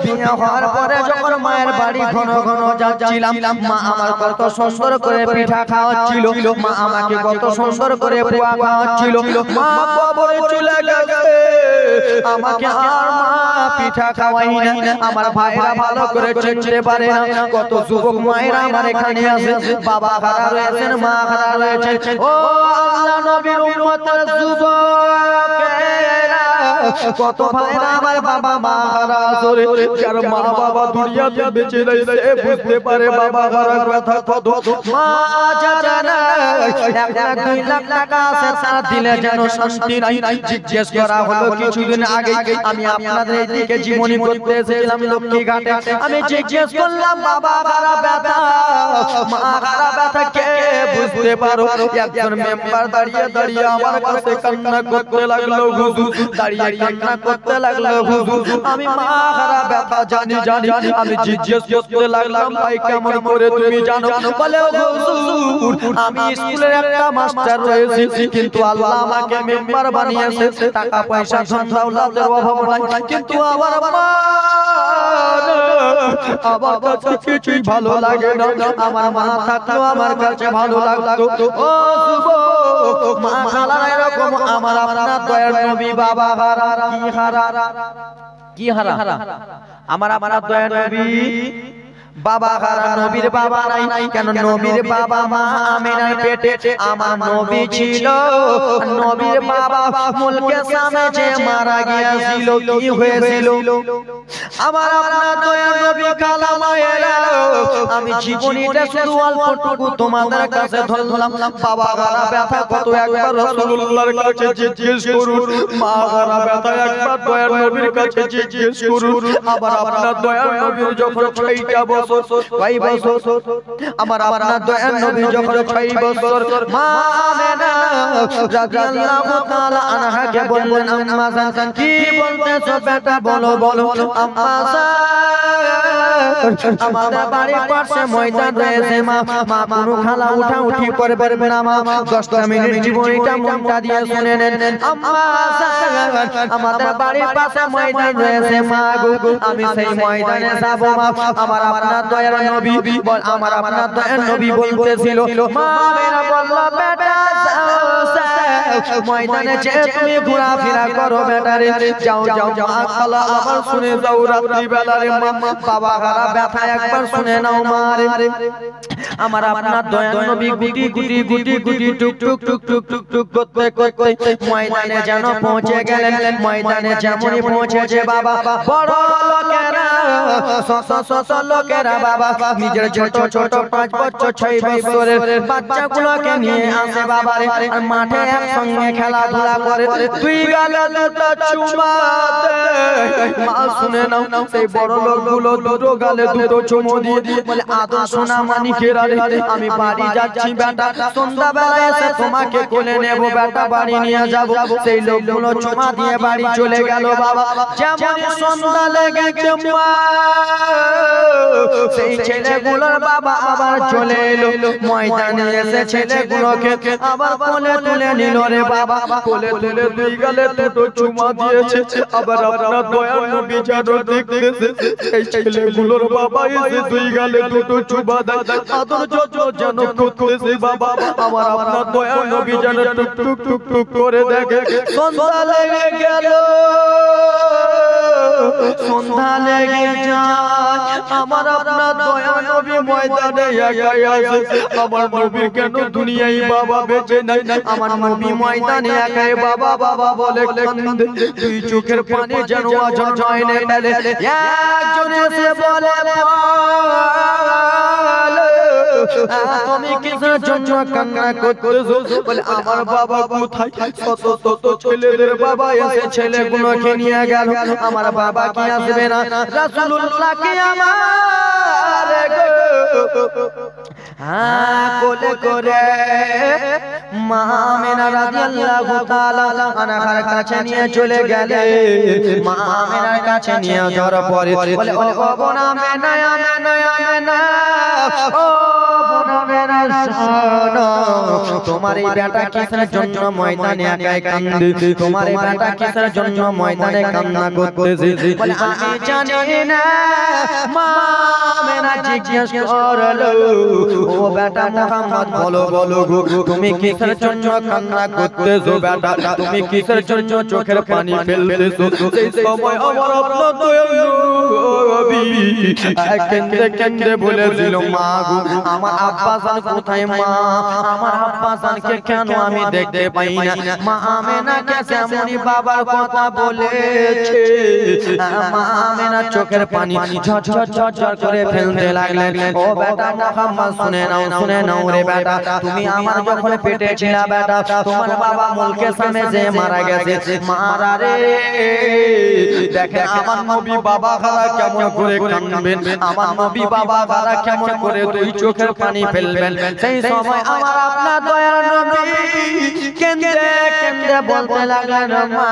বিয়ে হওয়ার পরে যখন মায়ের বাড়ি ঘন ঘন যাচ্ছিলাম, মা আমার কত সুন্দর করে পিঠা খাওয়াচ্ছিল, মা আমাকে কত সুন্দর করে পোয়া খাওয়াচ্ছিল। মা কবরে চলে গেছে, আমাকে আর মা পিঠা খাওয়াই না। আমার ভাইরা ভালো করে চিনতে পারে না, কত যুবক মায়েরা আমার এখানে আছে, বাবা খারা রয়েছেন, মা খারা রয়েছেন। ও আল্লাহ নবীর উম্মতের যুবকেরা, কত ভাইরা আমার বাবা মা খারা আছে, যার মা বাবা দুনিয়াতে বেঁচে নাই, সে বুঝতে পারে বাবা খারা কথা কত। মা যারা নাই 1-2 লাখ টাকা আছে, তারা দিলে যেন শান্তি নাই। জিজ্ঞেস করা হলো কিছুদিন আগে, আমি আপনাদের এইদিকে জীবনী করতে এসেছিলাম লক্ষ্মীঘাটে, আমি জিজ্ঞেস করলাম বাবা খারা ব্যথা মা খারা ব্যথা কে বুঝতে পারো? একজন মেম্বার দাঁড়িয়ে দাঁড়িয়ে আমার কাছে কান্না করতে লাগলো, হুজুর দাঁড়িয়ে কান্না করতে লাগলো, হুজুর আমি মা খারা ব্যথা জানি। আমি জিজ্ঞেস করতে লাগলাম ভাই কেমন করে তুমি জানো? বলে হুজুর আমি স্কুলের একটা মাস্টার রয়েছি, কিন্তু আল্লাহ আমাকে মেম্বার বানিয়েছে, টাকা পয়সা ধন দৌলতের অভাব নাই, কিন্তু আমার মা আমার কাছে কিছুই ভালো লাগে না। আমার মা থাকলেও আমার কাছে ভালো লাগতো। ও যুবক, মা খালা এরকম আমার আপনার দয়ার নবী বাবা হারা কি হারা আমার আপনার দয়ার নবী বাবা হারা। নবীর বাবা নাই কেন? নবীর বাবা মা আমিনার পেটে আমার নবী ছিল। নবীর বাবা মুলকে সামে যে মারা গিয়েছিল, কি হয়েছিল? আমার আপনার দয়ার নবী কালামায়েরা, আমি জীবনীটা শুধু অল্পটুকু তোমাদের কাছে ধরলাম। বাবা হারা ব্যথা কত একবার রাসূলুল্লাহর কাছে জিজ্ঞেস করুন, মা হারা ব্যথা একবার দয়ার নবীর কাছে জিজ্ঞেস করুন। আবার আপনার দয়ার নবী যখন 6টা বছর, কয় বছর? আমার আপনার দয়ার নবী যখন 6 বছর, মা আমেনা রাদিয়াল্লাহু তাআলা আনহাকে বললেন, আম্মা জান কি বলতেছো বেটা, বলো বলো। আম্মা জান আমাদের বাড়ির পাশে ময়দান রয়েছে, মা কোনো খালা উঠা উঠি করবে না, মা 10টা মিনিট জীবনীটা মনটা দিয়ে শুনে নেন। আম্মা জান আমাদের বাড়ির পাশে ময়দান রয়েছে, মা গো আমি সেই ময়দানে যাব। মা আমার আপনার দয়ার নবী আমার আপনার দয়ার নবী বলতেছিল, মা মেরা বলল বেটা ময়দানে যে তুমি ঘোরাফেরা করো বেটা রে, যাও মা খালা আবার শুনে যাও রাত্রি বেলা রে, মা বাবা হারা ব্যথা একবার শুনে নাও মা রে। আমার আপনার দয়ার নবী গুটি গুটি গুটি গুটি টুক টুক টুক টুক টুক টুক করতে করতে ময়দানে যেন পৌঁছে গেলেন। ময়দানে যেমনই পৌঁছেছে বাবা, বড় লোকেরা শত লোকেরা বাবা নিজের ছোট ছোট 5 বছর 6 বছরের বাচ্চাগুলোকে নিয়ে আসে বাবা রে, আর মাঠে একসঙ্গে খেলাধুলা করে। দুই গালে দুটো চুমা দেয়। মা শুনে নাও, সেই বড় লোকগুলো দুটো গালে দুটো চুমো দিয়ে বলে, আদর সোনা মানিকেরা রে, আমি বাড়ি যাচ্ছি বেটা, সন্ধ্যাবেলা এসে তোমাকে কোলে নেব বেটা, বাড়ি নিয়ে যাব। সেই লোকগুলো চুমা দিয়ে বাড়ি চলে গেল বাবা। যেমন সন্ধ্যা লেগেছে মা সেই ছেলেগুলোর বাবা আবার চলে এলো ময়দানে, এসে ছেলেগুলোকে আবার কোলে তুলে নিল রে বাবা। কোলে তুলে দুই গালে দুটো চুমা দিয়েছে। আবার আপনার দয়ার নবী যেন দেখতেছে এই ছেলেগুলোর বাবা এসে দুই গালে দুটো চুমা দেয়, আদর যত্ন যেন করতেছে বাবা। আমার আপনার দয়ার নবী যেন টুক টুক টুক টুক করে দেখে। সন্ধ্যা লেগে গেল, সন্ধ্যা লেগে যায়, আমার আপনার দয়ার নবী ময়দানে একাই আছে। আমার নবী কেন দুনিয়ায় বাবা বেঁচে নাই? আমার নবী ময়দানে একাই বাবা বাবা বলে কান্দে, দুই চোখের পানি যেন আজন নয়নে মেলে। একজন এসে বলে, তুমি কিসের জন্য কান্না করতেছো? বলে আমার বাবা কোথায়? শত শত ছেলেদের বাবা এসে ছেলেগুলোকে নিয়ে গেল, আমার বাবা কি আসবে না? রাসূলুল্লাহ কি আমার হ্যাঁ কোলে করে মা আমেনা রাদিয়াল্লাহু তাআলা আনহার কাছে নিয়ে চলে গেলে মা আমেনার কাছে নিয়ে যাওয়ার পরে বলে ও বোন আমেনা আমেনা আমেনা ও বোন আমেনা শোনো তোমার এই বেটা কিসের জন্য ময়দানে একাই কান্দে তোমার এই বেটা কিসের জন্য ময়দানে কান্না করতেছে বলে আমি জানি না মা আমেনা জিজ্ঞেস করলো ও বেটা মুহাম্মদ বলো বলো গো তুমি কিসের জন্য কান্না করতেছো বেটা তুমি কিসের জন্য চোখের পানি ফেলতেছো সেই সময় আমার আপনার দয়াল নবী কেঁদে কেঁদে বলেছিল মা গো আমার আব্বা জান কোথায় মা আমার আব্বা জানকে কেন আমি দেখতে পাই না মা আমেনা কেসে এমনই বাবার কথা বলেছে মা আমেনা চোখের পানি ঝরঝর ঝরঝর করে ফেলতে লাগলেন ও বেটা মুহাম্মদ শুনে নাও রে বেটা তুমি আমার যখন পেটে ছিলা বেটা তোমার বাবা মুলকে সামনে যে মারা গেছে মারা রে দেখেন আমার নবী বাবা খারা কেমন করে কাঁদবেন আমার নবী বাবা খারা কেমন করে দুই চোখের পানি ফেলবেন সেই সময় আমার আপনার দয়ার নবী কেঁদে কেঁদে বলতে লাগলেন মা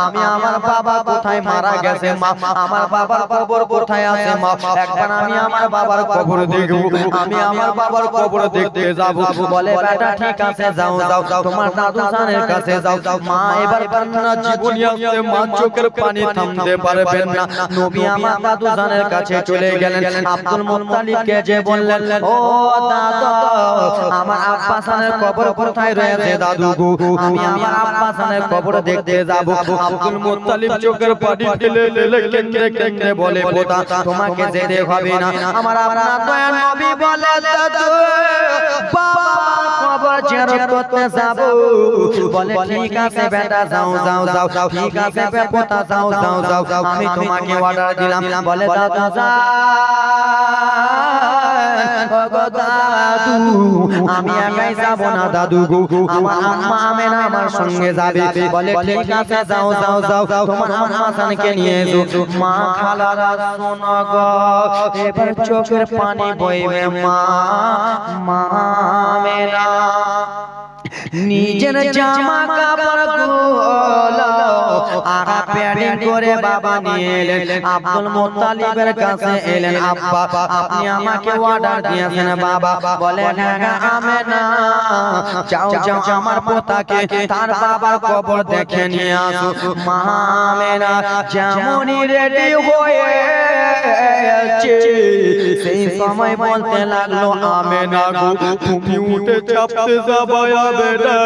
আমি আমার বাবা কোথায় মারা গেছে মা আমার বাবার কবর কোথায় আছে মা একবার আমি আমার বাবার কবর দেখব আমি আমার বাবার কবর দেখতে যাব বলে বেটা ঠিক আছে যাও যাও তোমার দাদু জানের কাছে যাও মা এবার কান্না জীবনী আসতে মা চোখের পানি থামতে পারবেন না নবী আমার দাদু জানের কাছে চলে গেলেন আব্দুল মুত্তালিবকে যে বললেন ও দাদা আমার আব্বা জানের কবর কোথায় রয়েছে দাদু গো আমি আমার আব্বা জানের কবর দেখতে যাব আব্দুল মুত্তালিব চোখের পানি ফেলে ফেলে কেঁদে কেঁদে বলে পোতা তোমাকে যেতে হবে না আমার আপনার দয়ার নবী বলে দাদু বাবা কবর জিয়ারত করতে যাব বলে ঠিক আছে বেটা যাও যাও যাও ঠিক আছে পোতা যাও যাও যাও আমি তোমাকে অর্ডার দিলাম বলে দাদু যা দাদু আমি একাই যাব না দাদু গো আমার আম্মা আমেনা আমার সঙ্গে যাবে বলে ঠিক আছে যাও যাও যাও তোমার আম্মা জানকে নিয়ে এসো মা খালারা শোনো গো এবার চোখের পানি বইবে মা মা আমেনা নিজের জামা কাপড় গুলো আগা প্যাডিং করে বাবা নিয়ে এলেন আব্দুল মুত্তালিবের কাছে এলেন আব্বা আপনি আমাকে অর্ডার দিয়েছেন বাবা বলে হ্যাঁ আমেনা যাও যাও আমার পোতাকে তার বাবার কবর দেখে নিয়ে আসো মা আমেনা যেমনই রেডি হয়েছে সেই সময় বলতে লাগলো আমেনা গো তুমি উঠে চাপতে যাবা বেটা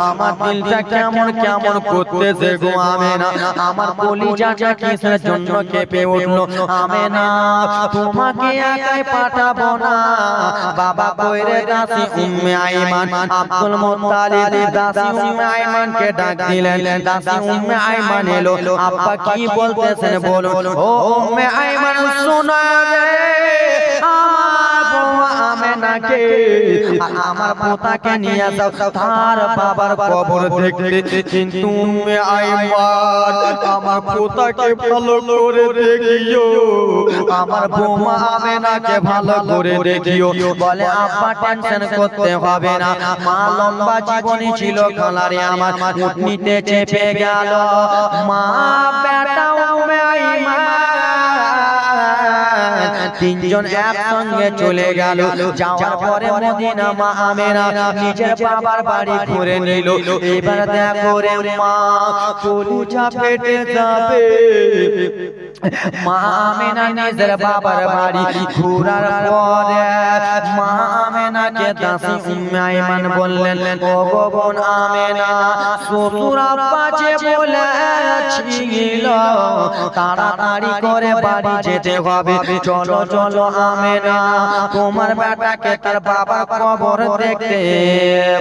আমার দিলটা কেমন কেমন করতেছে গো আমেনা আমার কলিজাটা কিসের জন্য কেঁপে উঠলো আমেনা তোমাকে একাই পাঠাবো না বাবা কইরে দাসী উম্মে আইমান আব্দুল মুত্তালিব দাসী উম্মে আইমানকে ডাক দিলেন দাসী উম্মে আইমান এলো আব্বা কি বলতেছেন বলুন ও উম্মে আইমান শোনো রে আমেনাকে আমার পোতাকে নিয়ে যাও তার বাবার কবর দেখতে কিন্তু উম্মে আইমান আমার পোতাকে ভালো করে দেখিও আমার বৌমা আমেনাকে ভালো করে দেখিও বলে আব্বা টেনশন করতে হবে না মা লম্বা জীবনী ছিল খালারে আমার উঠনিতে চেপে গেল মা বেটা উম্মে আইমান তিনজন একসঙ্গে চলে গেল যাওয়ার পরে মদিনা মা আমেনা নিজের বাবার বাড়ি ঘুরে নিল এবার দেখো রে মা কলিজা ফেটে যাবে মা আমেনা নিজের বাবার বাড়ি ঘোরার পরে মা আমেনাকে দাসী উম্মে আইমান বললেন ও গো বোন আমেনা শ্বশুর আব্বা যে বলেছিল তাড়াতাড়ি করে বাড়ি যেতে হবে চলো চলো আমেনা তোমার বেটাকে তার বাবার কবর দেখতে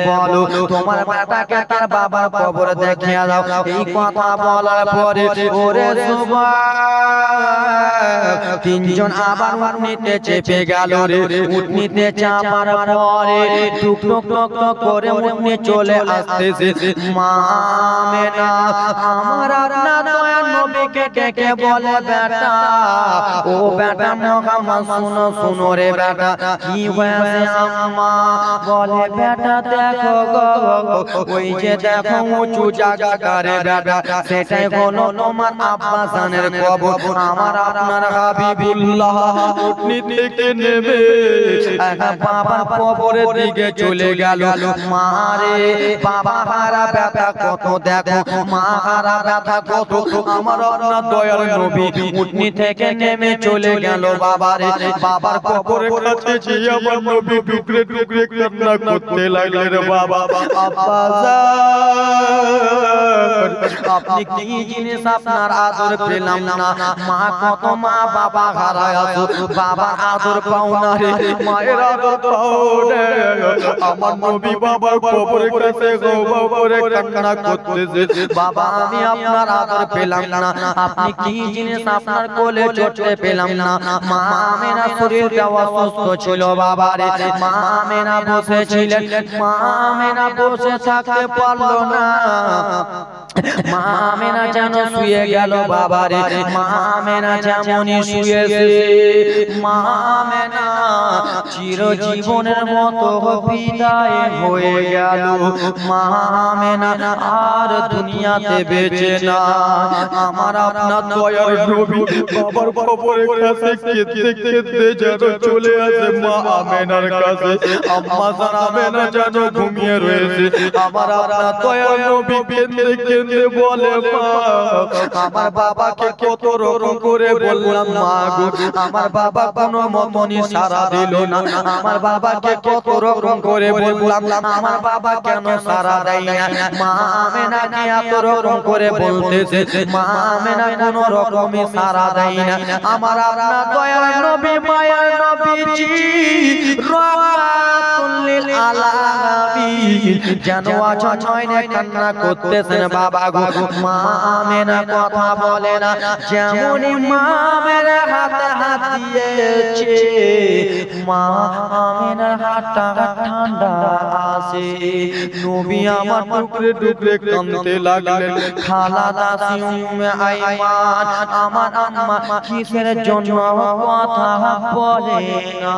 বলো তোমার বেটাকে তার বাবার কবর দেখিয়ে দাও এই কথা বলার পরে ওরে সুবহান তিনজন আবার উঠনিতে চেপে গেল রে উঠনিতে চাপার পরে টুক টুক টুক টুক করে উঠনি চলে আসতেছে মা আমেনা আমার আপনার দয়ার নবীকে ডেকে বলে বেটা ও বেটা মোহাম্মদ শুনো শুনো রে বেটা কি হয়েছে আম্মা বলে বেটা দেখো গো ওই যে দেখো উঁচু জায়গা রে বেটা সেটাই হলো তোমার আব্বা জানের কবর আমার আপনার হাবিবুল্লাহ উঠনি থেকে নেমে বাবার কবরের দিকে চলে গেল মারে বাবা হারা ব্যথা কত দেখো মা হারা ব্যথা কত আমার আপনার দয়ার নবী উঠনি থেকে নেমে চলে গেল বাবারে বাবার কবরের কাছে গিয়ে আমার নবী টুকরে টুকরে কান্না করতে লাগলেন রে বাবা আব্বা জান আপনি কি জিনিস আপনার আদর পেলাম না মা কত মা বাবা হারায় আছো বাবা আদর পাও না রে মায়ের আদর পাও রে আমার নবী বাবার কবরের কাছে কবরে কান্না করতেছে বাবা আমি আপনার আদর পেলাম না আপনি কি জিনিস আপনার কোলে চটতে পেলাম না মা আমেনা শরীরটা অসুস্থ ছিল বাবা রে মা আমেনা বসেছিলেন মা আমেনা বসে থাকতে পারলো না মা আমেনা যেন শুয়ে গেল বাবা রে মা আমেনা যেমনই শুয়েছে মা আমেনা চিরজীবনের মতো বিদায় হয়ে গেল মা আমেনা আর দুনিয়াতে বেঁচে না আমার আপনার দয়ার নবী বাবার কবরের কাছে কেঁদে কেঁদে যেন চলে আসে মা আমেনার কাছে আম্মা জান আমেনা যেন ঘুমিয়ে রয়েছে আমার আপনার দয়ার নবী কেঁদে কেঁদে বলে মা আমার বাবাকে কত রকম করে বললাম মা গো আমার বাবা কোনো মতনই সাড়া দিল না আমার বাবাকে কত রকম করে বললাম আমার বাবা কেন সাড়া দেয় না মা আমেনা কি এত রকম করে বলতেছে মা আমেনা কোনো রকমই সাড়া দেয় না আমার আপনার দয়ার নবী মায়ার নবীজি রাহমাতুল লিল আলামিন যেন আজ নয়নে কান্না করতেছেন বাবা গো মা আমেনা কথা বলে না যেমনই মা আমেনা হাতে হাত দিয়েছে মা আমেনার হাতটা ঠান্ডা আসে নবী আমার টুকরে টুকরে কাঁদতে লাগলেন খালা দাসি উম্মে আইমান আমার আম্মা কিসের জন্য কথা বলে না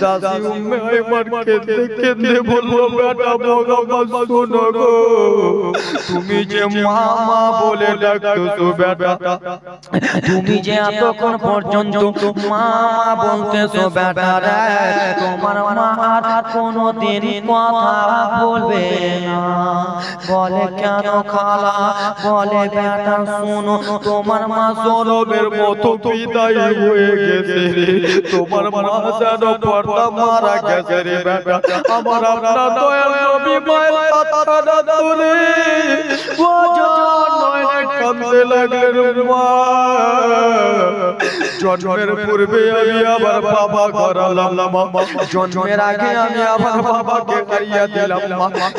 দাসি উম্মে আইমান কেঁদে কেঁদে বলল বেটা মোহাম্মদ শোনো গো তুমি যে মা মা বলে ডাকছো বেটা তুমি যে এতক্ষণ পর্যন্ত মা মা বলতেছো বেটা রে তোমার মা আর কোনোদিন কথা বলবে না বলে কেন খালা বলে বেটা শোনো তোমার মা জলবের মতো বিদায় হয়ে গেছে তোমার মা যেন পর্দা মারা গেছে রে বেটা আমার আপনার দয়াল নবী মায়ের কথাটা ধরে কাঁদতে লাগলেন মা জন্মের পূর্বে আমি আবার বাবা হারালাম জন্মের আগে আমি আবার বাবাকে হারিয়ে দিলাম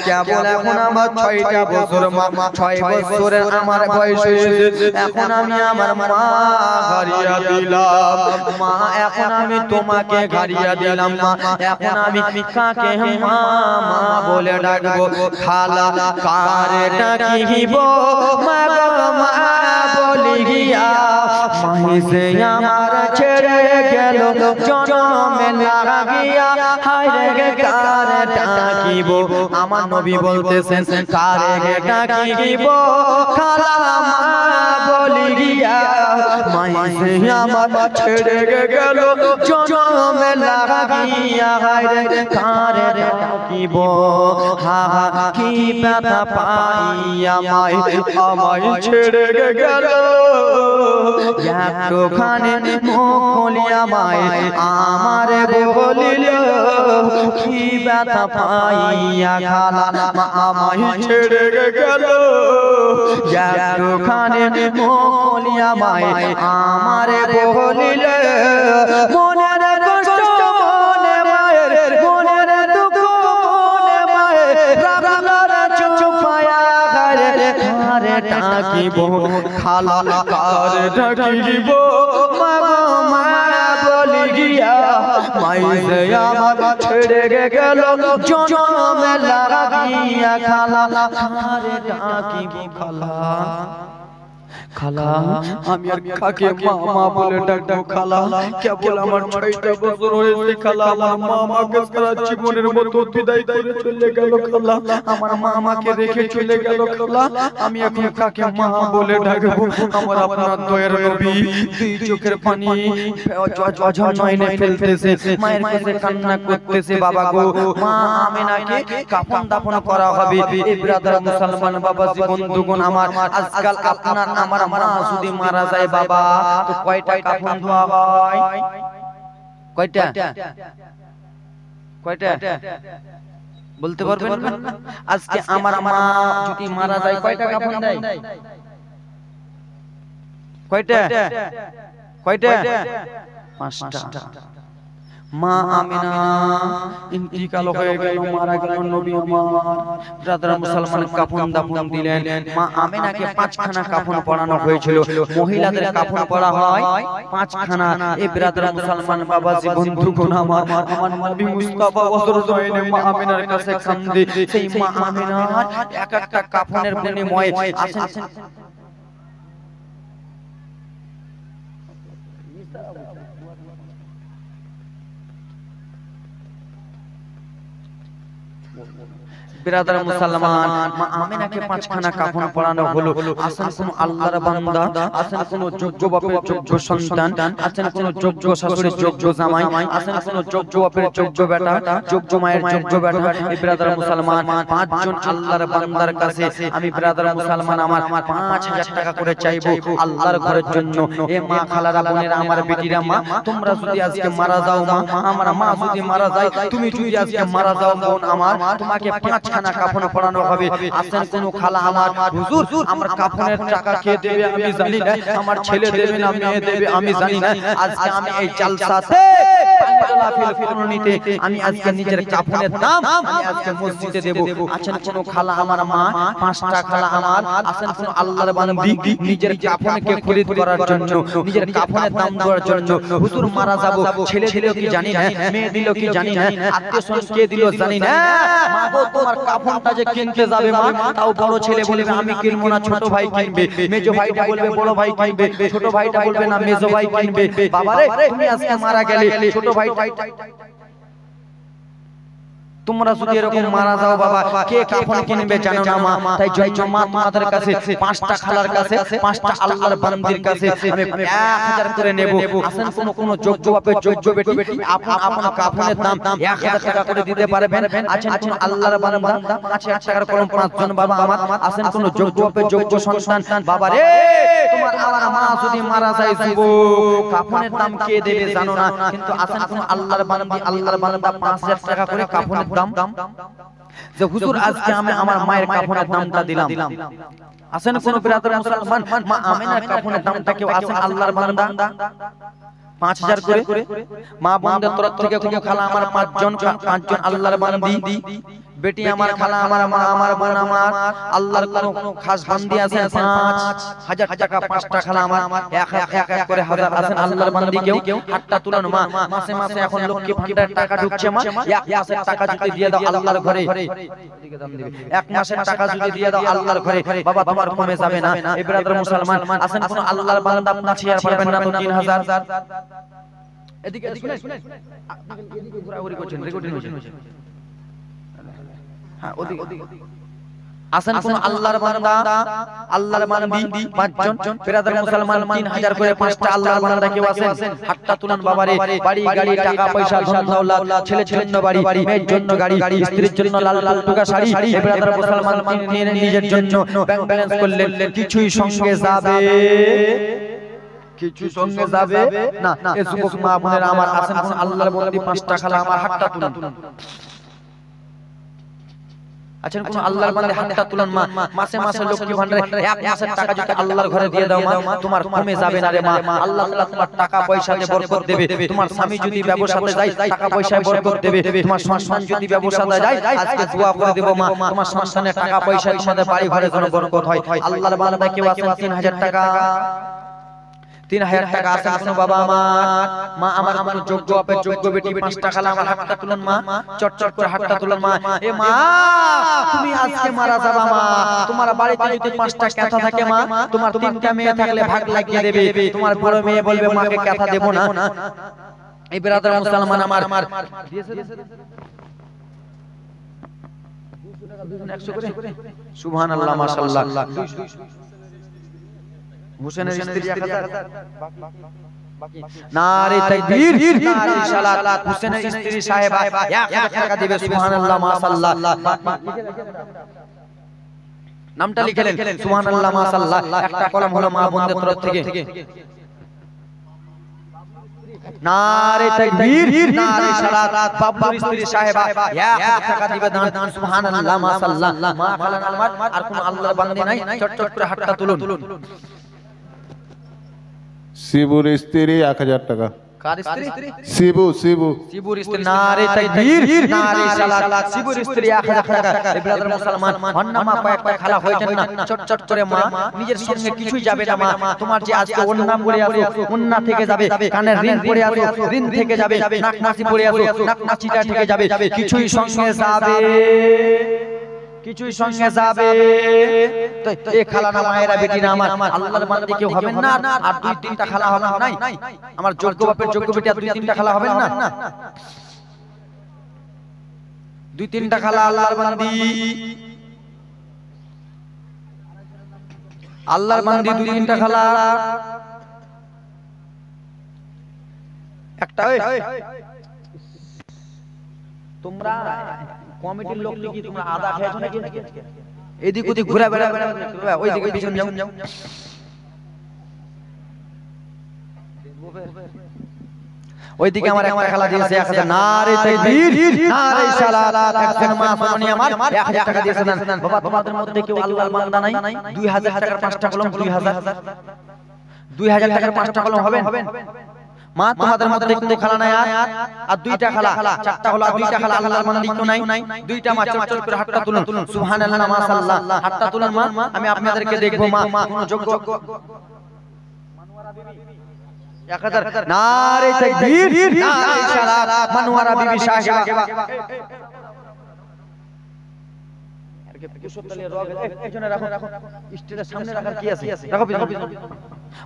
কেবল এখন আমার 6টা বছর মা 6 বছরের আমার বয়স হয়েছে এখন আমি আমার মা হারিয়ে দিলাম মা এখন আমি তোমাকে হারিয়ে দিলাম মা এখন আমি কাকে মা মা বলে ডাকবো খালা কারে ডাকিব মা মা বলি গিয়া মাইসে আমার ছেড়ে গেল জনমে লাগিয়া হায় রে কারে ডাকিব আমার নবী বলতেছেন কারে ডাকিব খালা মা বলি গিয়া মাইসে আমার ছেড়ে গেল জনমে লাগিয়া হায় রে কারে ডাকিব হা হা কি ব্যথা পাইয়া আমায় ছেড়ে গেল একটুখানি মুখ খুলিয়া মায় আমার বলিল কি ব্যথা পাইয়া খালা আমায় ছেড়ে গেল একটুখানি মুখ খুলিয়া মায় আমার বলিল মনের কষ্ট মনে মায়ের মনের দুঃখ মনে মায়ের চুপায়া কারে ডাকিব খালা কারে ডাকিব মা বলি গিয়া মাইসে আমার ছেড়ে গেল জনমে লাগিয়া খালা কারে ডাকিব খালা খালা আমি আর কাকে মা মা বলে ডাকবো খালা, কেবল আমার 6টা বছর হয়েছে খালা, আমার মা আমাকে সারা জীবনের মতো বিদায় করে চলে গেল খালা, আমার মা আমাকে রেখে চলে গেল খালা, আমি এখন কাকে মা বলে ডাকবো? আমার আপনার দয়ার নবী দুই চোখের পানি অঝর নয়নে ফেলতেছে, মায়ের কাছে কান্না করতেছে, বাবা গো মা আমিনাকে কাফন দাফন করা হবে। এই ব্রাদার মুসলমান বাবাজি বন্ধুগণ আমার, আজকাল আপনার আমার মা যদি মারা যায় বাবা, তো কয়টা কাফন ধোয়া হয়? কয়টা কয়টা বলতে পারবেন না? আজকে আমার মা যদি মারা যায় কয়টা কাফন দেয়? কয়টা কয়টা? 5টা। মা আমিনা ইন্তিকাল হয়ে গেল, মারা গেল, নবী আমার ব্রাদার মুসলমান কাফন দাফন দিলেন। মা আমিনাকে 5খানা কাফন পরানো হয়েছিল, মহিলাদের কাফন পরা হয় 5খানা। এই ব্রাদার মুসলমান বাবাজি বন্ধুগণ আমার, আমার নবী মুস্তাফা হযরত মা আমিনার কাছে কান্দে, সেই মা আমিনার এক একটা কাফনের বিনিময়ে আসেন বিরাদার মুসলমান, মা আমিনাকে 5খানা কাফন পরানো হলো। আসেন কোন আল্লাহর বান্দা, আসেন কোন যোগ্য বাপের যোগ্য সন্তান, আসেন কোন যোগ্য শাশুড়ির যোগ্য জামাই, আসেন কোন যোগ্য বাপের যোগ্য বেটা, যোগ্য মায়ের যোগ্য বেটা। এই বিরাদার মুসলমান 5 জন আল্লাহর বান্দার কাছে আমি বিরাদার মুসলমান আমার 5000 টাকা করে চাইবো আল্লাহর ঘরের জন্য। এ মা খালারা বোনেরা আমার বেটিরা, মা তোমরা যদি আজকে মারা যাও, মা আমার মা যদি মারা যায়, তুমি যদি আজকে মারা যাও বোন আমার, তোমাকে 5খানা কাফন পরানো হবে। আসেন কোন খালা আমার, হুজুর আমার কাফনের টাকা কে দেবে আমি জানি না, আমার ছেলে দেবে না মেয়ে দেবে আমি জানি না, আজকে আমি এই জালসাতে আমি আজকে নিজের কাফনের দাম আমি আজকে মসজিদে দেব। আসেন কোন খালা আমার, মা 5টা খালা আমার, আসেন কোন আল্লাহর বান্দি নিজের কাফনকে খরিদ করার জন্য, নিজের কাফনের দাম দেওয়ার জন্য। হুজুর মারা যাব, ছেলে দিল কি জানি না, মেয়ে দিল কি জানি না, আত্মীয় স্বজন কে দিল জানি না, মা গো তোমার কাফনটা যে কিনতে যাবে মা, তাও বড় ছেলে বলবে আমি কিনবো না, ছোট ভাই কিনবে, মেজো ভাইটা বলবে বড় ভাই কিনবে, ছোট ভাইটা বলবে না মেজো ভাই কিনবে। বাবারে তুমি আজকে মারা গেলে ছোট ভাইটা, তোমরা যদি এরকম মারা যাও বাবা, কে কাফন কিনবে জানো না মা? তাই জন্য মা তোমাদের কাছে 5টা খালার কাছে 5টা আল্লাহর বান্দির কাছে আমি 1000 করে নেব। আসেন কোন যোগ্য বাপের যোগ্য বেটি আপন কাফনের দাম 1000 টাকা করে দিতে পারবেন? আছেন কোন আল্লাহর বান্দা 5000 টাকার কলম 5 জন বাবা আমার, আসেন কোন যোগ্য বাপের যোগ্য সন্তান, বাবা রে তোমার আমার মা যদি মারা যায় যুবক, কাফনের দাম কে দেবে জানো না, কিন্তু আসেন কোন আল্লাহর বান্দা 5000 টাকা করে কাফনের দাম যে হুজুর আজকে আমি আমার মায়ের কাফনের দামটা দিলাম। আসেন কোন বিরাদর মুসলমান, মা আমিনার কাফনের দামটা কেউ আসেন আল্লাহর বান্দা 5000 করে, মা বোনদের তরফ থেকে কোন খালা আমার 5 জন আল্লাহর বান্দি, বেটি আমার খালা আমার, মা আমার, বোন আমার, আল্লাহর কোন খাস বান্দি আছেন 5000 টাকা, 5টা খালা আমার এক এক করে 1000 আছেন আল্লাহর বান্দি কেউ হাতটা তুলুন মা, মাসে মাসে এখন লক্ষ্মী ভান্ডার টাকা ঢুকছে মা, এক মাসের টাকা যদি দিয়ে দাও আল্লাহর ঘরে, এক মাসের টাকা যদি দিয়ে দাও আল্লাহর ঘরে বাবা তোমার কমে যাবে না। এই ব্রাদার মুসলমান, আসেন কোন আল্লাহর বান্দা আপনার শেয়ার পারবেন না তো 3000। এদিকে শুনেন, এদিকে ঘোরাঘুরি করছেন, রেকর্ডিং হচ্ছে, হ্যাঁ ওদিকে। আসেন কোন আল্লাহর বান্দি 5 জন বিরাদর মুসলমান 3000 করে 5টা আল্লাহর বান্দা কেউ আছেন হাতটা তুলুন বাবারে। বাড়ি গাড়ি টাকা পয়সা ধন দৌলত, ছেলের জন্য বাড়ি, মেয়ের জন্য গাড়ি, স্ত্রীর জন্য লাল লাল টুকা শাড়ি, বিরাদর মুসলমান নিজের জন্য ব্যাংক ব্যালেন্স করলেন, কিছুই সঙ্গে যাবে, কিছু সঙ্গে যাবে না। এই যুবক মা বোনেরা আমার, আসেন কোন আল্লাহর বান্দি 5টা খালা আমার হাতটা তুলুন। আচ্ছা কোন আল্লাহর বান্দা হাতটা তুলুন মা, মাসে মাসে লক্ষ্মী ভান্ডারে এক মাসের টাকা যদি আল্লাহর ঘরে দিয়ে দাও মা, তোমার কমে যাবে না রে মা, আল্লাহ তাআলা তোমার টাকা পয়সাতে বরকত দেবে। তোমার স্বামী যদি ব্যবসাতে যায় টাকা পয়সায় বরকত দেবে, তোমার সন্তান যদি ব্যবসাতে যায় আজকে দোয়া করে দেব মা, তোমার সন্তানের টাকা পয়সা তোমাদের বাড়ি ঘরে যেন বরকত হয়। আল্লাহর বান্দা কেউ আছেন 3000 টাকা 3000 টাকা আছে কোনো বাবা আমার মা আমার কোনো যোগ্য আপে যোগ্য বেটি 5 টাকা আমার হাতটা তুলুন মা চটচট করে হাতটা তুলুন মা এ মা তুমি আজকে মারা যাবা মা তোমার বাড়িতে যদি 5টা কথা থাকে মা তোমার 3টা মেয়ে থাকলে ভাগ লাগিয়ে দেবে তোমার বড় মেয়ে বলবে মাকে কথা দেব না এই ব্রাদার মুসলমান আমার সুবহানাল্লাহ মাশাআল্লাহ হুসেনের স্ত্রী 1000 নারে তাকবীর নারে সালাত হুসেনের স্ত্রী সাহেবা 1000 টাকা দিবে সুবহানাল্লাহ মাশাআল্লাহ নামটা লিখলেন সুবহানাল্লাহ মাশাআল্লাহ একটা কলম হলো মা বোনদের তরফ থেকে নারে তাকবীর নারে সালাত বাবুর স্ত্রী সাহেবা 1000 টাকা দিবে দান সুবহানাল্লাহ মাশাআল্লাহ মা খালান আমার আর কোন আল্লাহর বান্দী নাই চটচট করে হাতটা তুলুন শিবুর স্ত্রী 1000 টাকা কার স্ত্রী শিবুর স্ত্রী নারে তাকবীর নারে সালাত শিবুর স্ত্রী 1000 টাকা এই ব্রাদার মুসলমান হন্না মা কয়েকটা খালা হয়েছেন না চটচট করে মা নিজের সঙ্গে কিছুই যাবে না মা তোমার যে আজকে ওন্না পরে আছো ওন্না থেকে যাবে কানের রিং পরে আছো রিং থেকে যাবে নাক নাচি পরে আছো নাক নাচিটা থেকে যাবে কিছুই সঙ্গে যাবে কিছুই সঙ্গে যাবে তো এই খালা না মায়েরা বেটি না আমার আল্লাহর বান্দা কেউ হবেন না আর 2-3টা খালা হবেন নাই আমার যোগ্য বাপের যোগ্য বেটি আর 2-3টা খালা হবেন না 2-3টা খালা আল্লাহর বান্দি 2-3টা খালা একটা তোমরা কমিটির লোক কি তোমরা আদা খেয়েছো নাকি এদিক ওদিক ঘুরে বেড়া ওইদিকে পিছন যাও ওইদিকে আমার একটা খেলা দিয়েছে 1000 নারে তাকবীর নারে সালাত একজন মা সোনি আমার 1000 টাকা দিয়েছে দেন বাবা তোমাদের মধ্যে কেউ আল্লাহর বান্দা নাই 2000 টাকার 5টা কলম 2000 টাকার 5টা কলম হবেন মা তোমাদের মধ্যে কোনো খালা নাই আর 2টা খালা 4টা হলো আর 2টা খালা আল্লাহর বান্দা তো নাই 2টা মা চটচট করে হাতটা তুলুন সুবহানাল্লাহ মাশাআল্লাহ হাতটা তুলুন মা আমি আপনাদেরকে দেখব মা কোন যোগ্য মানওয়ারা বিবি 1000 নারে তাকবীর নারে সালাত মানওয়ারা বিবি সাহেবা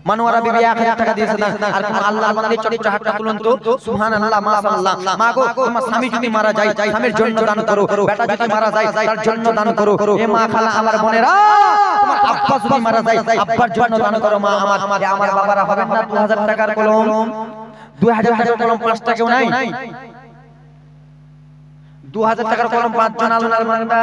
মানওয়ারা বিবি 1000 টাকা দিয়েছে আর কোন আল্লাহর বান্দা চটচট হাতটা তুলুন তো সুবহানাল্লাহ মাশাআল্লাহ মা গো তোমার স্বামী যদি মারা যায় স্বামীর জন্য দান করো বেটা যদি মারা যায় তার জন্য দান করো এ মা খালা আমার বোনেরা তোমার আব্বা যদি মারা যায় আব্বার জন্য দান করো মা আমার বাবারা হবেন না 2000 টাকার কলম 2000 টাকার কলম 5টা কেউ নাই 2000 টাকার কলম 5 জন আল্লাহর বান্দা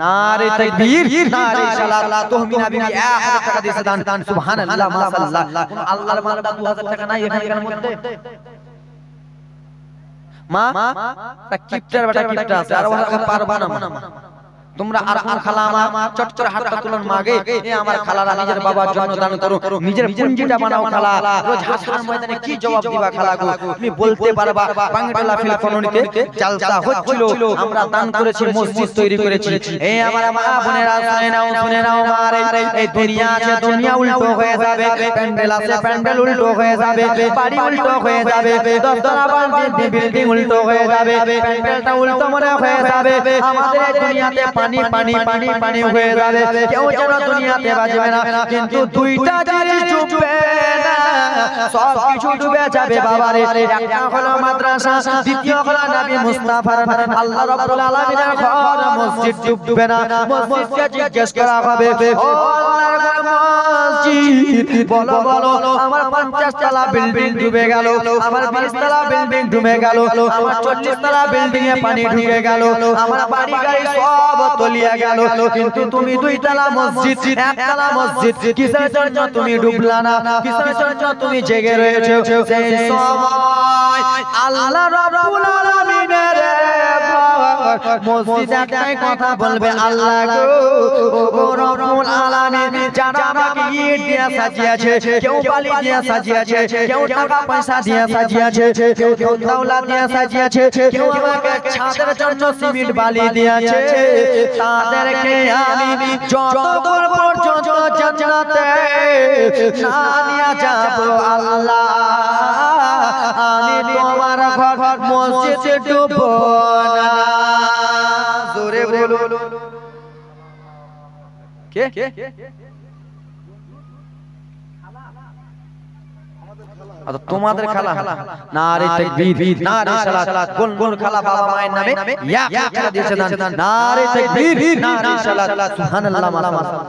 নারে তাকবীর নারে সালাত তুহমিনা বিবি 1000 টাকা দিয়েছে দান সুবহানাল্লাহ মাশাআল্লাহ আল্লাহর বান্দা 2000 টাকা নাই এখানকার মধ্যে মা তা কিপটার বেটা কিপটা আছে আর ওরা পারবা না তোমরা আর খালা আমার চটচট হাতটা তুলুন মাগে এ আমার খালারা নিজের বাবার জন্য দান করো নিজের পুঞ্জিটা বানাও খালা রোজ হাসরের ময়দানে কি জবাব দিবা খালা গো তুমি বলতে পারবা বাংলা ফিল কলোনিতে জালসা হচ্ছিল আমরা দান করেছি মসজিদ তৈরি করেছি এ আমার মা বোনেরা শুনে নাও মারে এই দুনিয়া আছে দুনিয়া উল্টো হয়ে যাবে প্যান্ডেল আছে প্যান্ডেল উল্টো হয়ে যাবে বাড়ি উল্টো হয়ে যাবে দশতলা বিল্ডিং উল্টো হয়ে যাবে প্যান্ডেলটা উল্টো মনে হয়ে যাবে আমাদের এই দুনিয়াতে পানি পানি পানি পানি হয়ে যাবে কেউ যেন দুনিয়াতে বাঁচবে না কিন্তু 2টা জিনিস ডুববে না সব কিছু ডুবে যাবে বাবারে একটা হলো মাদ্রাসা দ্বিতীয় হলো নবী মুস্তাফার আল্লাহ রাব্বুল আলামিনের ঘর মসজিদ ডুববে না মসজিদকে জিজ্ঞেস করা হবে ও আল্লাহর মসজিদ বলো বলো আমার 50 তলা বিল্ডিং ডুবে গেল আমার 20 তলা বিল্ডিং ডুবে গেল আমার 40 তলা বিল্ডিং এ পানি ঢুকে গেল আমার বাড়ি গাড়ি সব তলিয়ে গেল কিন্তু তুমি 2 তলা মসজিদ 1 তলা মসজিদ কিসের জন্য তুমি ডুবলা না কিসের জন্য তুমি জেগে রয়েছো সেই সময় আল্লাহ রাব্বুল আলামিনের মসজিদ একটাই কথা বলবে আল্লাহ গো ও রব্বুল আলামিন যারা আমাকে ইট দিয়ে সাজিয়েছে, কেউ বালি দিয়ে সাজিয়েছে, কেউ টাকা পয়সা দিয়ে সাজিয়েছে, কেউ দৌলত দিয়ে সাজিয়েছে, কেউ আমাকে ছাদের জন্য সিমেন্ট বালি দিয়েছে, তাদেরকে আমি যতদূর পর্যন্ত জান্নাতে না নিয়ে যাব আল্লাহ, আমি তোমার ঘর মসজিদে ডুববো না। জোরে বলুন কে? তোমাদের খালা না রে তাকবীর, না রে সালাত, কোন কোন খালা বাবা মায়ের নামে এক টাকা দিয়েছে দান, না রে তাকবীর, না রে সালাত, সুবহানাল্লাহ মাশাআল্লাহ।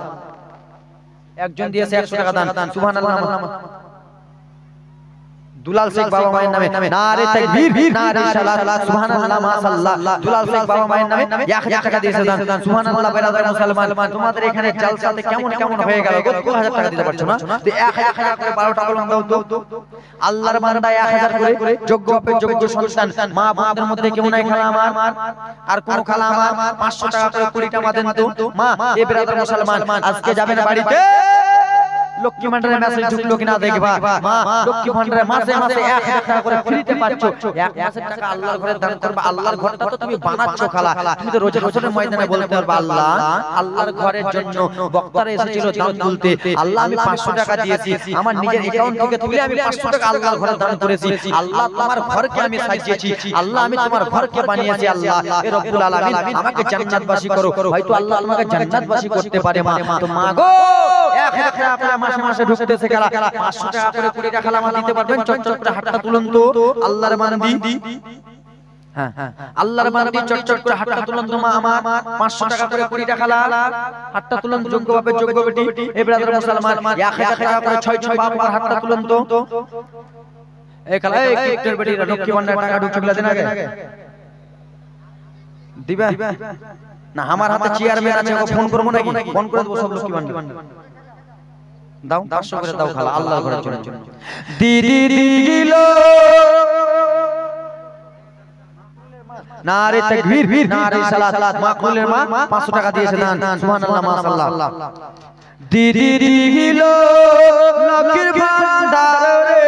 একজন দিয়েছে 100 টাকা দান, সুবহানাল্লাহ। দুলাল শেখ বাবা মায়ের নামে নারে তাকবীর, নারে সালাত, সুবহানাল্লাহ মাশাআল্লাহ। দুলাল শেখ বাবা মায়ের নামে 1000 টাকা দিয়েছে দান, সুবহানাল্লাহ। বেরাদার মুসলমান, তোমাদের এখানে জলসাতে কেমন কেমন হয়ে গেল গো? 2000 টাকা দিতে পারছো না? 1000 টাকা করে 12টা কলম দাও তো। আল্লাহর বান্দা 1000 করে, যোগ্য অপের যোগ্য সন্তান মা বোনদের মধ্যে কেউ নাই খালা আমার, আর কোন খালা আমার 500 টাকা করে 20 টাকা দেন তো মা। এ বেরাদার মুসলমান, আজকে যাবেন বাড়িতে, লক্ষ্মী ভান্ডারের মেসেজ ঢুকলো কিনা দেখবা। মা, লক্ষ্মী ভান্ডারে মাসে মাসে 1000 টাকা করে ফ্রিতে পাচ্ছো, এক মাসের টাকা আল্লাহর ঘরে দান করবা। আল্লাহর ঘরটা তো তুমি বানাচ্ছো খালা, তুমি তো রোজা হাসরের ময়দানে বলতে পারবা আল্লাহ, আল্লাহর ঘরের জন্য বক্তারা এসেছিল দান তুলতে, আল্লাহ আমি 500 টাকা দিয়েছি, আমার নিজের অ্যাকাউন্ট থেকে তুলে আমি 500 টাকা আল্লাহর ঘরে দান করেছি। আল্লাহ তোমার ঘরকে আমি সাজিয়েছি, আল্লাহ আমি তোমার ঘরকে বানিয়েছি, আল্লাহ এ রব্বুল আলামিন আমাকে জান্নাতবাসী করো। হয়তো আল্লাহ আমাকে জান্নাতবাসী করতে পারে মা। তো মা গো, 1000 টাকা আপনারা মাসে মাসে ঢুকতেছে খালা, 500 টাকা করে 20 টাকা খালা মা দিতে পারবেন? চটচট করে হাতটা তুলুন তো আল্লাহর বান্দি। হ্যাঁ হ্যাঁ, আল্লাহর বান্দি চটচট করে হাতটা তুলুন তো মা আমার, 500 টাকা করে 20 টাকা খালা হাতটা তুলুন, যোগ্য বাপে যোগ্য বেটি। এ ব্রাদার মুসলমান, 1000 টাকা করে 6 বাবার হাতটা তুলুন তো। এই খালা, এই কিপ্টের বেটি লক্ষ্মী ভান্ডার টাকা ঢুকছিল দেন আগে দিবা না? আমার হাতে চেয়ারম্যান আছে, ওকে ফোন করব নাকি? ফোন করে দেব সব লক্ষ্মী ভান্ডার দাও, 500 করে দাও খালা আল্লাহর ঘরের জন্য। দিদি দিল নারে তাকবীর, নারে সালাত, মাকবুলের মা 500 টাকা দিয়েছে দান, সুবহানাল্লাহ মাশাআল্লাহ। দিদি দিল লক্ষ্মীর ভান্ডার রে,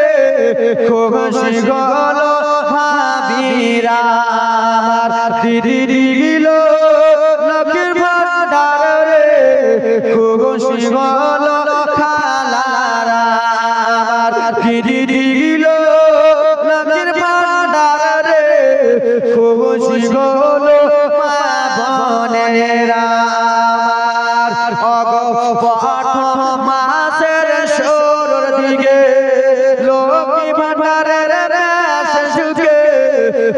খুশি হলো হাবিরা আমার। দিদি দিল লক্ষ্মীর ভান্ডার রে, খুশি হলো খালারা আমার। দিদি দিল লক্ষ্মীর ভান্ডার রে, খুশি হলো মা বোনেরা আমার। প্রথম মাসের শুরুর দিকে লক্ষ্মী ভান্ডারের শেষ যুগে,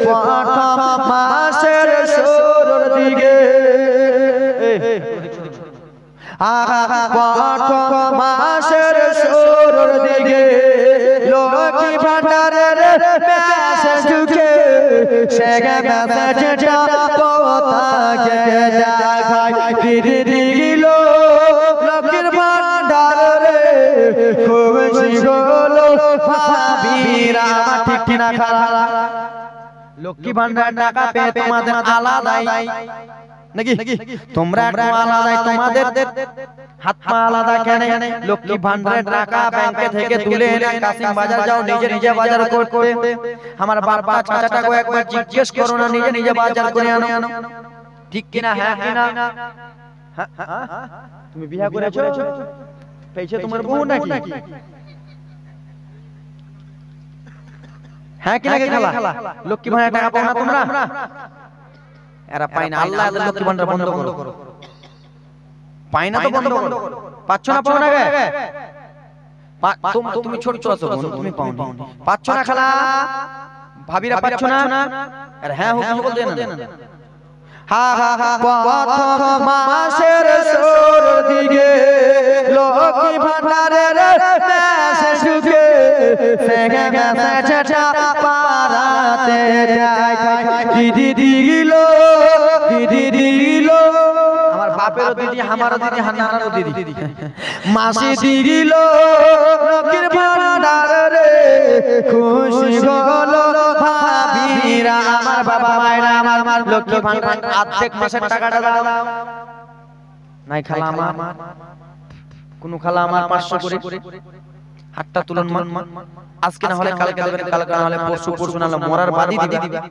প্রথম মাসের শুরুর দিকে, প্রথম মাসের শুরুর দিকে লক্ষ্মী ভান্ডারের মেসেজ ঢুকে, সে মেসেজটা কোথাকে দেখায়। দিদি দিল লক্ষ্মীর ভান্ডার রে, খুশি হলো ভাবিরা আমার। ঠিক কিনা খালা? লক্ষ্মী ভান্ডার টাকা পেয়ে তোমাদের আলাদাই নাকি? তোমরা একটু আলাদাই, তোমাদের হাত পা আলাদা কেন? লক্ষ্মী ভান্ডারের টাকা ব্যাংকে থেকে তুলে এনে কাসিম বাজার যাও, নিজে নিজে বাজার করতে। আমার বাবা চাচাটাকে একবার জিজ্ঞেস করো না, নিজে নিজে বাজার করে আনো। ঠিক কিনা? হ্যাঁ কিনা? তুমি বিয়ে করেছো, পেয়েছে তোমার বউ নাকি? হ্যাঁ কিনা খালা? লক্ষ্মী ভান্ডারের টাকা পাও না তোমরা? এরা পাই না, আল্লাহ এদের লক্ষ্মী ভান্ডার বন্ধ করো। পাই না তো বন্ধ করো। পাচ্ছ না? পাও না গে? তুমি ছোট আছো, তুমি পাও না, পাচ্ছ না খালা? ভাবিরা পাচ্ছ না? আরে হ্যাঁ হুকুম বলতে না। হা হা হা, প্রথম মাসের শুরুর দিকে লক্ষ্মী ভান্ডারের মেসেজ ঢুকে, সে মেসেজটা পাড়াতে দেখায়। দিদি দিল, দিদি দিল আমার বাপেরও দিদি, আমারও দিদি, হান্নারও দিদি, মাসি দিল লক্ষ্মীর ভান্ডার রে, খুশি হলো ভাবিরা আমার। বাবা মায়েরা আমার লক্ষ্মী ভান্ডার অর্ধেক মাসের টাকাটা দাও নাই খালা আমার। কোন খালা আমার 500 করে হাতটা তুলন মা, আজকে না হলে কালকে দেবেন, কালকে না হলে পরশু না হলে মরার বাদই দিবা।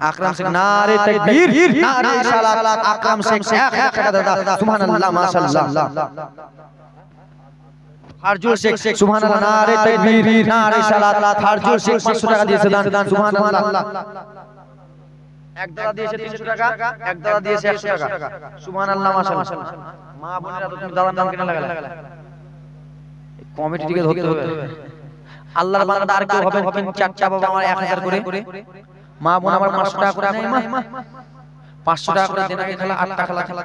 আকরাম শেখ নারে তাকবীর, নারে সালাত। আকরাম শেখ 1000 টাকা দাদা, সুবহানাল্লাহ, মাশাআল্লাহ। ফারজুল শেখ সুবহানাল্লাহ, নারে তাকবীর, নারে সালাত। ফারজুল শেখ 500 টাকা দিয়েছে দান, সুবহানাল্লাহ। এক দাদা দিয়েছে 300 টাকা, এক দাদা দিয়েছে 100 টাকা, সুবহানাল্লাহ, মাশাআল্লাহ। মা বোনেরা তো তুমি দাদার নাম কেন লাগালে? কমিটিকে ধরতে হবে। আল্লাহর বান্দা আর কেউ হবে, চারটা বাবা আমার 1000 করে, মা বোন আমার 500 টাকা করে নেয়, মা 500 টাকা করে দেন, আগে খেলা 8 টাকা খেলা।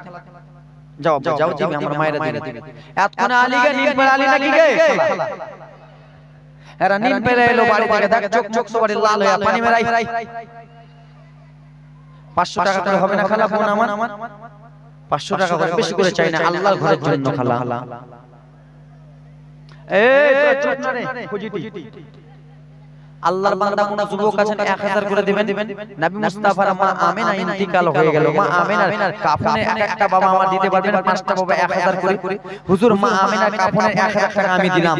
যাও যাও দিবি, আমার মায়েরা দিবি। এতক্ষণ আলীকে নীল পেড়া আলী নাকি গে এরা নীল পেড়া এলো বাড়ি থেকে, দেখ চোখ সবারই লাল হয়ে পানি মেরাই। 500 টাকা করে হবে না খালা বোন আমার? 500 টাকা করে, বেশি করে চাই না, আল্লাহর ঘরের জন্য খালা। এই চুপ না রে ফুজিটি। আল্লাহর বান্দা কোন যুবক আছেন 1000 করে দিবেন। নবী মুস্তাফার মা আমিনা ইন্তিকাল হয়ে গেল, মা আমিনার কাফনে একটা বাবা আমার দিতে পারবেন, 5টা বাবা 1000 করে। হুজুর মা আমিনার কাফনের 1000 টাকা আমি দিলাম।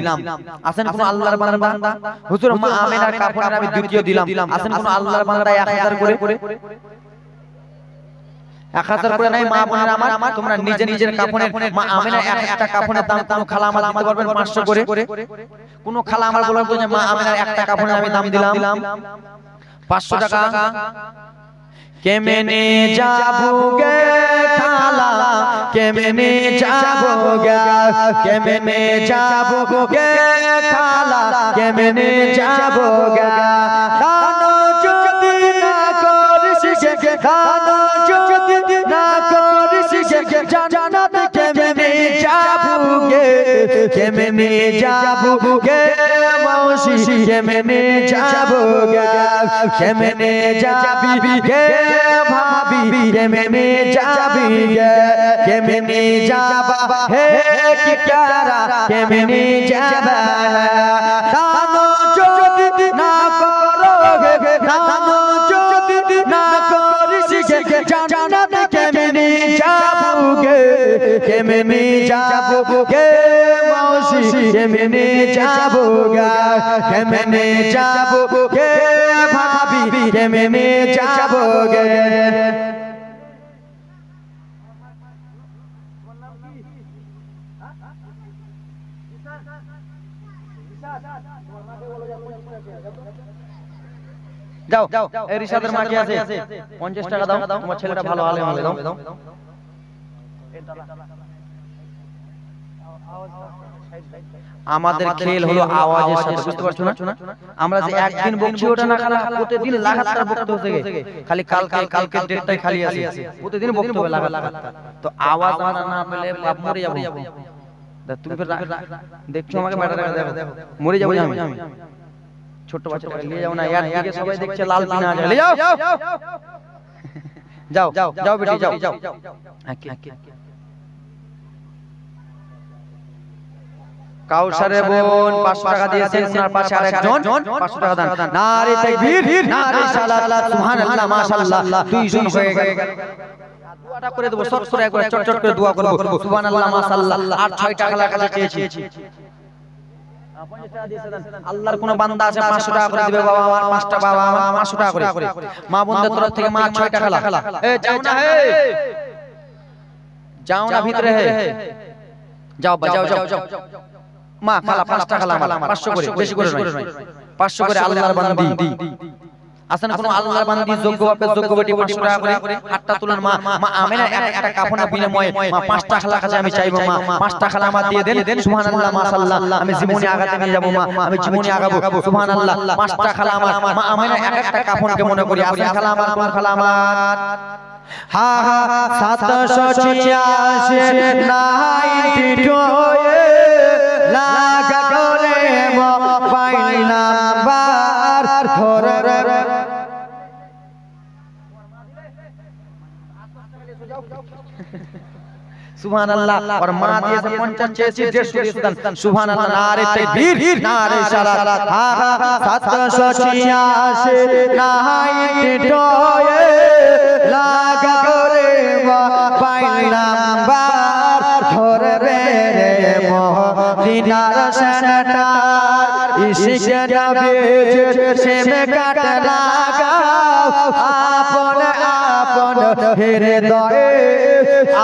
আছেন কোন আল্লাহর বান্দা? হুজুর মা আমিনার কাফনের আমি দ্বিতীয় দিলাম। আছেন কোন আল্লাহর বান্দা 1000 করে? 1000 করে নাই মা বোনেরা আমার, তোমরা নিজের কাফনের মা আমিনার একটা কাফনের দাম কোন খালা আমার দিতে পারবেন 500 করে? কোন খালা আমার বলুন তো যে মা আমিনার একটা কাফনের আমি দাম দিলাম 500 টাকা। কেমনে যাবোগে খালা, কেমনে যাবোগে, কেমনে যাবোগে খালা, কেমনে যাবোগে। দানো যদি না করিস গে, দানো যদি না করিস গে, জান্নাত কেমনে যাবোগে, কেমনে যাবোগে মাউসি, কেমনে যাবোগে, কেমনে যাবি গে ভাবি, কেমনে যাবি গে, কেমনে যাবা হে কি প্যারা, কেমনে যাবা। দানো যদি না করোগে, দানো যদি না করিস গে, জান্নাত কেমনে যাবোগে, কেমনে যাবোগে মাউসি, কেমনে যাবোগে, কেমনে যাবোগে ভাবি, কেমনে যাবোগে। যাও এই রিশাদের মা কি আছে? 50 টাকা দাও, তোমার ছেলেটা ভালো আলেম হবে, দাও। আমাদের খেল হলো আওয়াজের সাথে, বুঝতে পারছো না? আমরা যে একদিন বকছি ওটা না, খালা প্রতিদিন লাগাতার বকতে হচ্ছে, খালি কালকে ডেটটাই খালি আছে, প্রতিদিন বকতে হবে লাগাতার। তো আওয়াজ আমরা না পেলে বাপ মরে যাব। তুমি দেখছো আমাকে ব্যাটা দেখো, মরে যাবো আমি। ছোট বাচ্চা নিয়ে যাও না, এর দিকে সবাই দেখছে লাল পিনা আছে, নিয়ে যাও যাও যাও বেটি যাও। কাউসারে বোন 500 টাকা দিয়েছেন, ওনার পাশে আরেকজন 500 টাকা দান। নারে তাকবীর, নারে সালাত, সুবহানাল্লাহ, মাশাআল্লাহ। 2 জন হয়ে গেল। দোয়াটা করে দেব, সব করে একবার চট করে দোয়া করব, সুবহানাল্লাহ, মাশাআল্লাহ। আর 6 টাকা লাগা চেয়েছি। 50 টাকা দিয়েছেন। আল্লাহর কোন বান্দা আছে 500 টাকা করে দিবে বাবা আমার, 5টা বাবা আমার 500 টাকা করে। মা বোনদের তরফ থেকে মা 6 টাকা লাগা। এ যাও না, হে যাও না ভিতরে, হে যাও যাও মা, খালা 5 টাকা লাগা, 500 করে, বেশি করে নয়, 500 করে আল্লাহর বান্দি। আসেন কোন আল্লাহর বান্দি যোগ্য বাপের যোগ্য বেটি 500 টাকা করে হাতটা তুলেন। মা আমিনা একটা কাফনের বিনিময়ে মা 5 টাকা লাগা আমি চাইবো, মা 5 টাকা আমার দিয়ে দেন, সুবহানাল্লাহ, মাশাআল্লাহ। আমি জীবনে আগাতে নিয়ে যাব, মা আমি জীবনে আগাবো, সুবহানাল্লাহ। 5 টাকা আমার মা আমিনা একটা কাফনকে মনে করি। আসেন খালা আমার, কোন খালা আমার? হা হা 786 92 লাগা করে মোবাইল নাম্বার ধরে সুবহানাল্লাহ। और মা দিয়েছে 50 চেয়েছি 150 দিয়েছেন, সুবহানাল্লাহ। নারে তাকবীর, নারে সালাত। হা হা 786 92 লাগা করে মোবাইল নাম্বার ধরবে রে মদিনার সেনাটার ইশকে নবী সেমে কাট লাগাও আপন আপন হৃদয়ে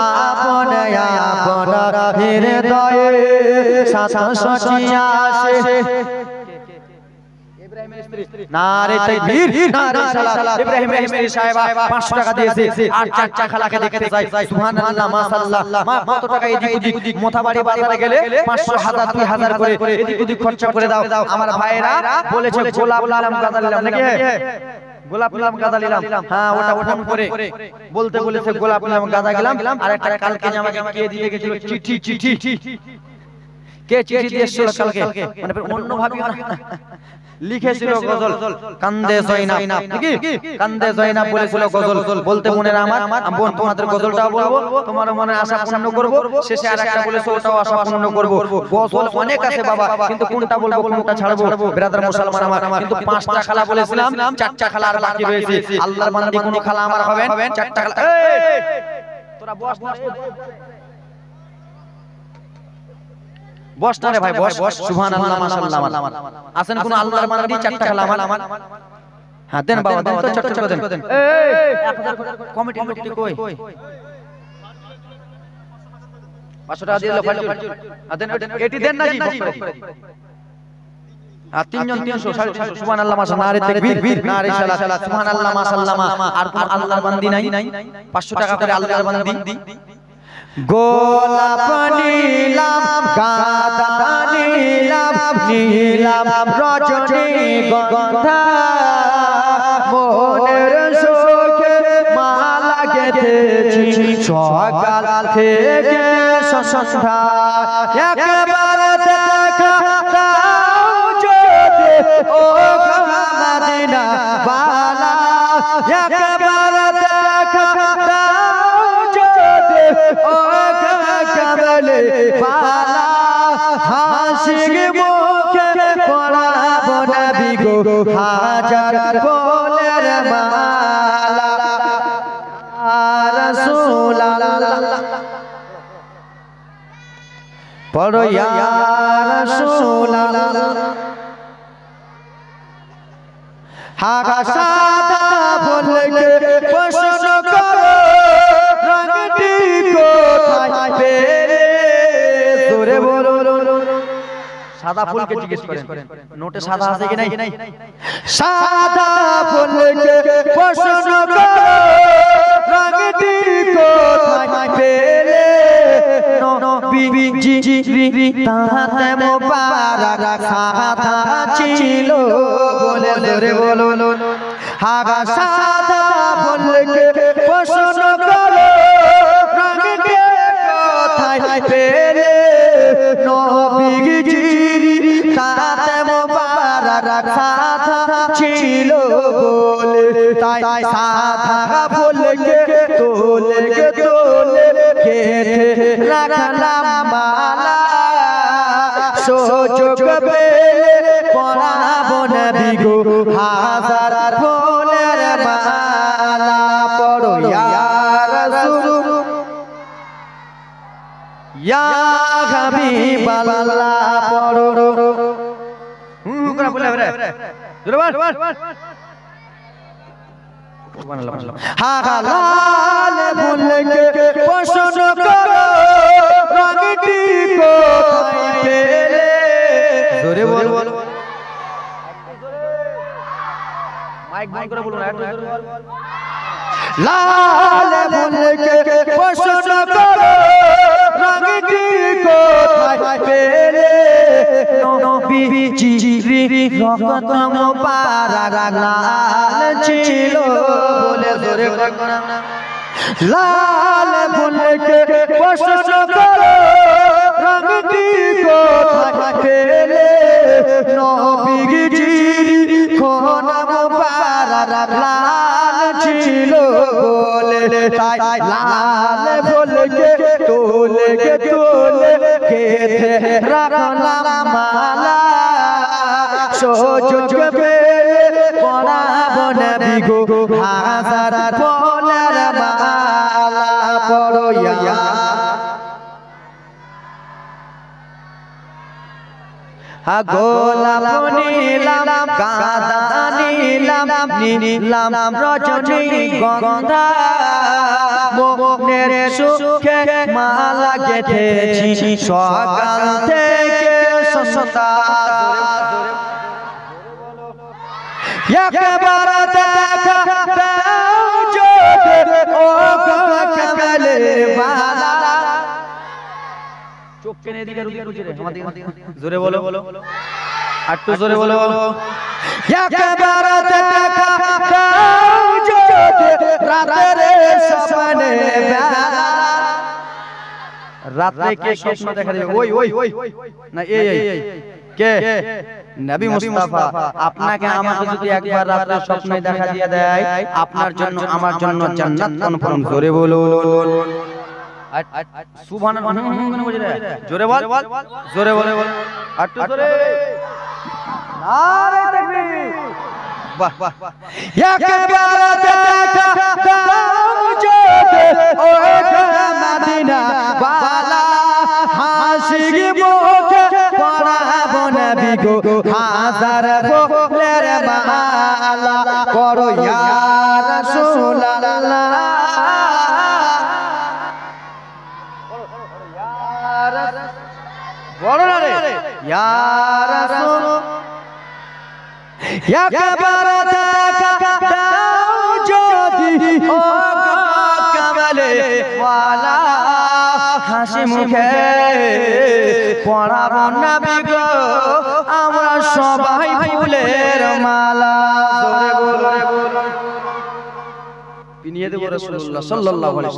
আপন আপন হৃদয়ে 786 নারে তাকবীর নারে সালাত ইব্রাহিমের স্ত্রী সাহেবা 500 টাকা দিয়েছে আর চাচা খালাকে দেখতে যাই সুবহানাল্লাহ মাশাআল্লাহ মা কত টাকা এদিক ওদিক মোথাবাড়ি বাজারে গেলে 500 1000 2000 করে এদিক ওদিক খরচা করে দাও আমার ভাইরা বলেছে গোলাপ আলম গাদা নিলাম নাকি গোলাপ আলম গাদা নিলাম হ্যাঁ ওটা ফোন করে বলতে বলেছে গোলাপ আলম গাদা গেলাম আর একটা কালকে আমাকে কে দিয়ে গেছিল চিঠি কে চিঠি দিয়েছিল কালকে মানে অন্য ভাবি না লিখেছিল গজল কান্দে জয়নাব নাকি কান্দে জয়নাব বলেছিল গজল বলতে মনের আমার বোন তোমাদের গজলটাও বলবো তোমার মনে আশা পূর্ণ করব শেষে আরেকটা বলেছে ওটাও আশা পূর্ণ করব গজল অনেক আছে বাবা কিন্তু কোনটা বলবো কোনটা ছাড়বো ব্রাদার মুসলমান আমার কিন্তু 5টা খালা বলেছিলাম 4টা খালা আর বাকি রয়েছে আল্লাহর বান্দি কোন খালা আমার হবেন 4টা খালা তোরা বস বস না রে ভাই বস সুবহানাল্লাহ মাশাআল্লাহ আছেন কোন আল্লাহর বান্দি 4টা খালা আমার হ্যাঁ দেন বাবা দেন তো চট দেন এই 1000 কমিটির লোকটি কই 500 টাকা দিয়ে ফালতু দেন এটি দেন না জি আর তিনজন 300 সুবহানাল্লাহ মাশাআল্লাহ নারে তাকবীর নারে সালাত সুবহানাল্লাহ মাশাআল্লাহ আর কোন আল্লাহর বান্দি নাই 500 টাকা করে আল্লাহর বান্দি গোলাপ নীলাম গাঁদা নীলাম রজনী গন্ধা মনের সুখে মালা গেঁথেছি সকাল থেকে সন্ধ্যা একবার দেখা দাও যদি ও মদিনা বালা একবার দেখা দাও যদি ও কমলে বালা হাসির মুখে পড়াবো নবী গো হাজার ফুলের মালা রাসূলুল্লাহ পড়ো ইয়া রাসূলুল্লাহ হাগা সাদা ফুলকে প্রশ্ন করো রঙটি কোথায় পেলে জোরে বলো সাদা ফুলকে জিজ্ঞেস করেন নোটে সাদা আছে কি নাই সাদা ফুলকে প্রশ্ন করো রঙটি কোথায় পেলে নবীজি তাহাতে মোবারক সাদা ছিল বলে জোরে বলো হাগা সাদা ফুলকে প্রশ্ন করো রঙটি কোথায় পেলে নবীজি তাহাতে মোবারক সাদা ছিল বলে তাই সাদা ফুলকে তোলে গেঁথে রাখলাম মালা সুযোগ পেলে পড়াবো নবী গো হাজার ফুলের মালা পড়ো ইয়া রাসূল ইয়া হাবিবাল্লাহ পড়ো বলে জোরে বল হালাল ফুলকে প্রশ্ন করো রঙটি কোথায় পেলে জোরে বল মাইক বন্ধ করে বলুন একটু জোরে বল লাল ফুলকে প্রশ্ন করো রঙটি কোথায় পেলে নবীজি রক্ত মোবারক লাল ছিল বলে জোরে বলো লাল ফুলকে প্রশ্ন করো রঙটি কোথায় পেলে নবীজি কোন মোবারক লাল ছিল বলে তাই লাল ফুলকে তোলে গেঁথে রাখলাম মালা সুযোগ পেলে পড়াবো নবী গো হাজার ফুলের মালা পড়ো ইয়া গোলাপ নীলাম গাঁদা নীলাম নীলাম রজনীগন্ধা মনের সুখে মালা গেঁথেছি সকাল থেকে সন্ধ্যা একবার দেখা দাও যদি ও কামলে বালা চোখ কেনে দিকে রুকি কুচে রে আমার দিকে জোরে বলো একটু জোরে বলো একবার দেখা দাও যদি রাতের স্বপ্নে বেলা রাতে কে স্বপ্ন দেখা দিবে ওই না এই কে নবী মুস্তাফা আপনাকে আমাকে যদি একবার রাতে স্বপ্নে দেখা দিয়ে দেয় আপনার জন্য আমার জন্য জান্নাত কনফার্ম জোরে বলুন সুবহানাল্লাহ জোরে বল জোরে বলে বল একটু জোরে নারে তাকবীর বাহ বাহ একবার দেখা দাও যদি ও মদিনা বালা হাসি মুখে পরাবো নবী গো হাজার ফুলের মালা করো ইয়া রাসূলুল্লাহ বলো না রে ইয়া রাসূল একবার দেখা দাও যদি ও কামলে ওয়ালা হাসি মুখে পড়াবো নবী গো আমরা সবাই ফুলের মালা জোরে বলো পিনিয়ে দেব রাসূলুল্লাহ সাল্লাল্লাহু আলাইহি